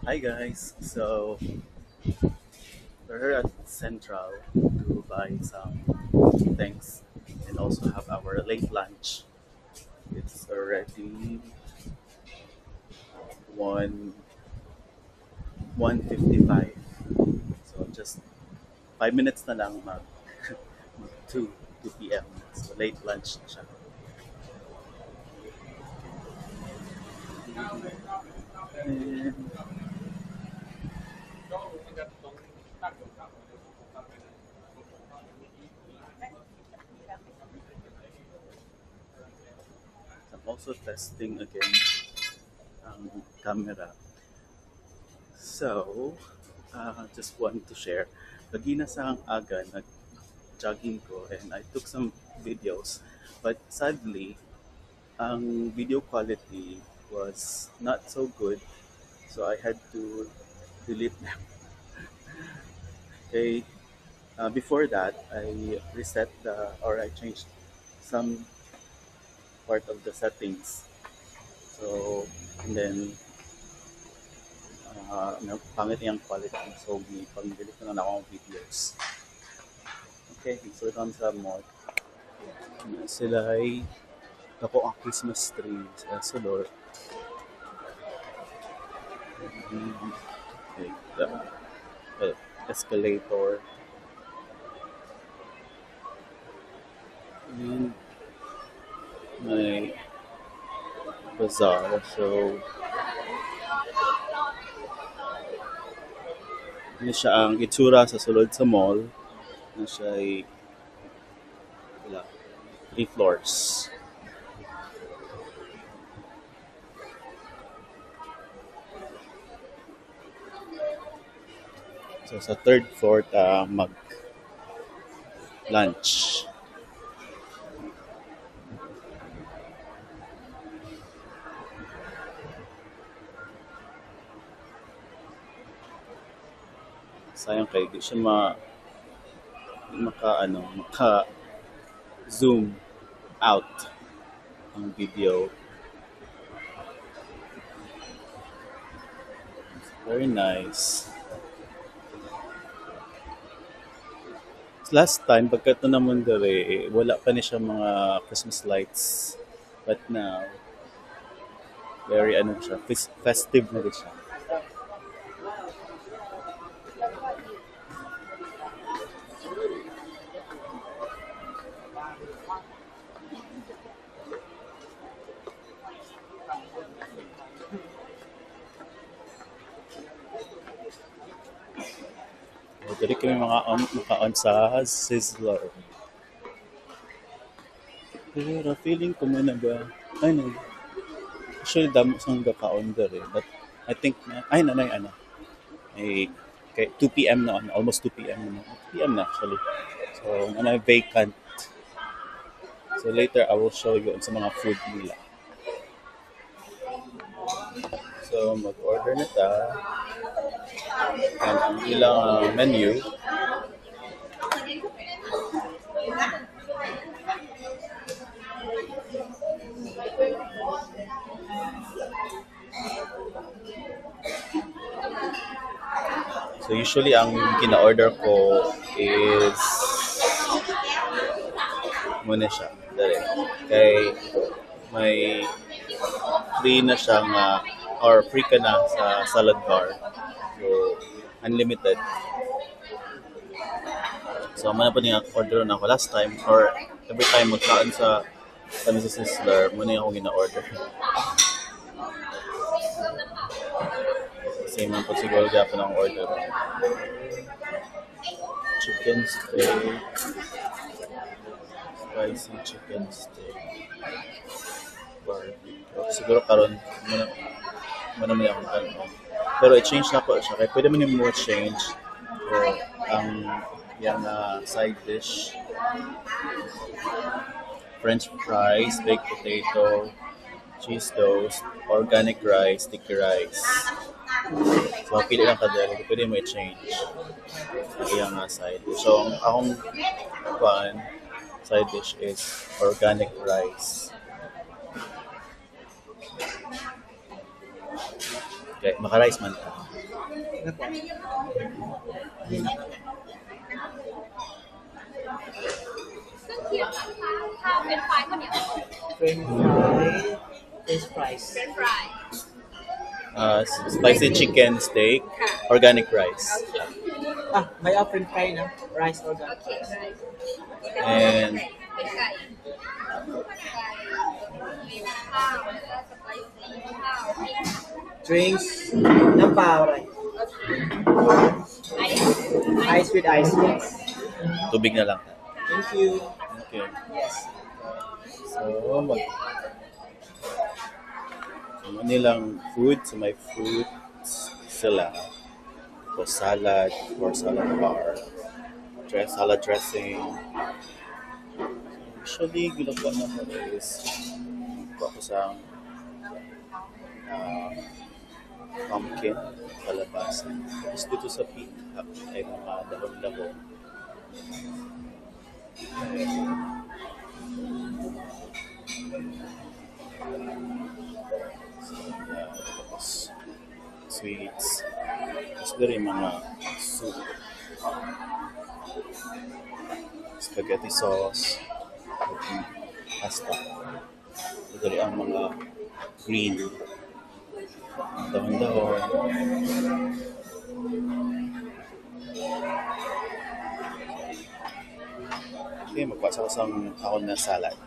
Hi guys, so we're here at Central to buy some things and also have our late lunch. It's already 1:55. So just 5 minutes na lang mag 2 p.m. So late lunch na siya. And I'm also testing again ang camera. So, just want to share. Lagi sa aga, nag-jogging ko and I took some videos. But sadly, ang video quality was not so good. So I had to delete them. Okay. Before that, I reset or I changed some part of the settings. So, and then, pangit yung quality. So, pang-delete ko na lang akong videos. Okay, so ito sa mod. Sila ay ako ang Christmas tree sa sulod. Okay, the escalator. And may bazaar. So, ini siya ang itsura sa sulod sa mall na siya ay wala, 3 floors. So sa third floor ta mag-lunch. Sayang kay di siya maka zoom out ang video. Very nice. Last time, pagka ito naman dere, wala pa ni siya mga Christmas lights. But now, very siya, festive na rin siya. O, dali kami maka-on sa Sizzler. Pero feeling ko may actually damo sang gaka-on dere. But I think, ay, kay 2 p.m. na, almost 2 p.m. na. 2 p.m. na actually. So, vacant. So later I will show you sa mga food nila. So mag-order na ta. And ang ilang menu. So usually ang kina-order ko is muna siya. Dali. Kay may free na siyang or free ka na sa salad bar. So unlimited. So mana pa niya order na ako last time or every time magkaan sa kami sa Sizzler, muna yung ako gina-order. Same man po siguro gapon ang order. Chicken steak. Spicy chicken steak. Barbecue. Siguro karon muna may akong tanong. Pero i-change na po siya. Kaya pwede mo mo change o ang yung side dish. French fries, baked potato, cheese toast, organic rice, sticky rice. So, pili lang ka dyan. Pwede mo i-change ang iyang side dish. So, ang akong side dish is organic rice. Okay, maka-rice man ka. Ano po? French fry ข้าวเหนียว French fry. French fries. French fry Spicy chicken steak, ค่ะ organic rice, Ah, may French fry na. Rice organ. โอเค and เป็นไก่มีข้าวแล้วก็สไปซี่ข้าวพริก Drinks. น้ำเปล่าอะไร ไอซ์ Ice with ice. Yes. tubig na lang. Thank you. Okay. Yes. So, nilang food, so may fruits sila. So, salad or salad bar, salad dressing. Usually, ginagawa naman is kuha ko sa pumpkin, kalabasa. Tapos dito sa pita ay mga dahon-dahon. Tapos sweets. Tapos rin mga soup. Spaghetti sauce. Pasta. Ito rin ang mga green. Dahon-dahon. Okay, magpasa ko sa ahon na salad.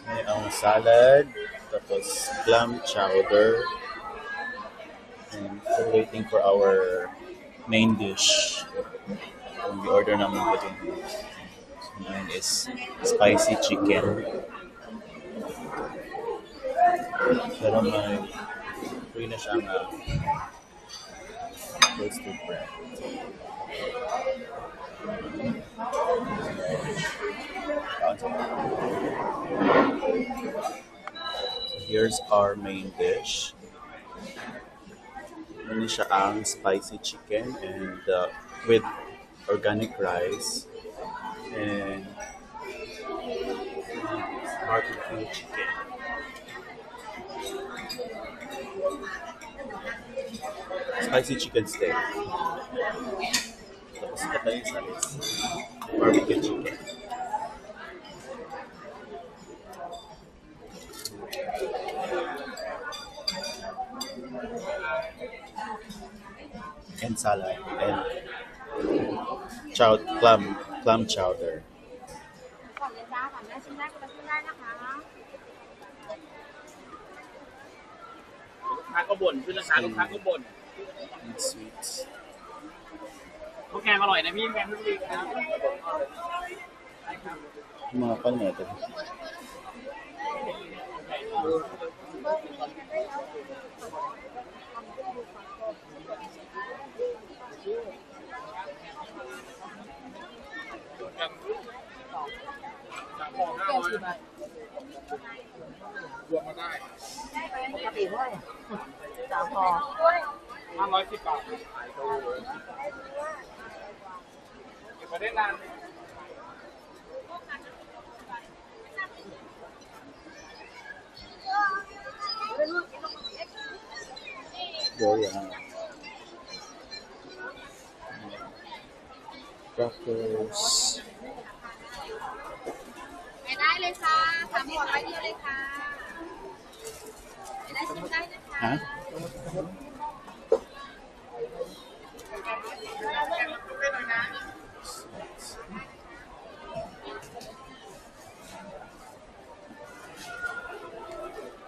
May ang salad, tapos clam chowder, and we're waiting for our main dish. Yung i-order namin pa din. So, mine is spicy chicken. Pero may free na siyang toasted bread. So here's our main dish. Ano siya ang spicy chicken and with organic rice and barbecue chicken. Spicy chicken steak. Tapos ito yung isa is barbecue chicken. And salad and clam chowder. ก่อนเลยจ้าก่อนได้ชิ้นแรกก็ชิ้นได้นะคะ ลูกค้าก็บ่นขึ้นราคาลูกค้าก็บ่น And sweets. ข้าวแกงอร่อยนะพี่แกงทุกทีครับ Mga pan na ito.จากพอ500รวมมาได้ ปกติเท่าไหร่สามพอ 510 บาทขายตัวเก็บไว้ได้นาน Goya. Crackers. ไปได้เลยค่ะสามหัวไปเดียวเลยค่ะไปได้ชิมได้นะคะ Ha?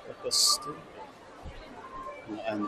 Tapos ito. Ano?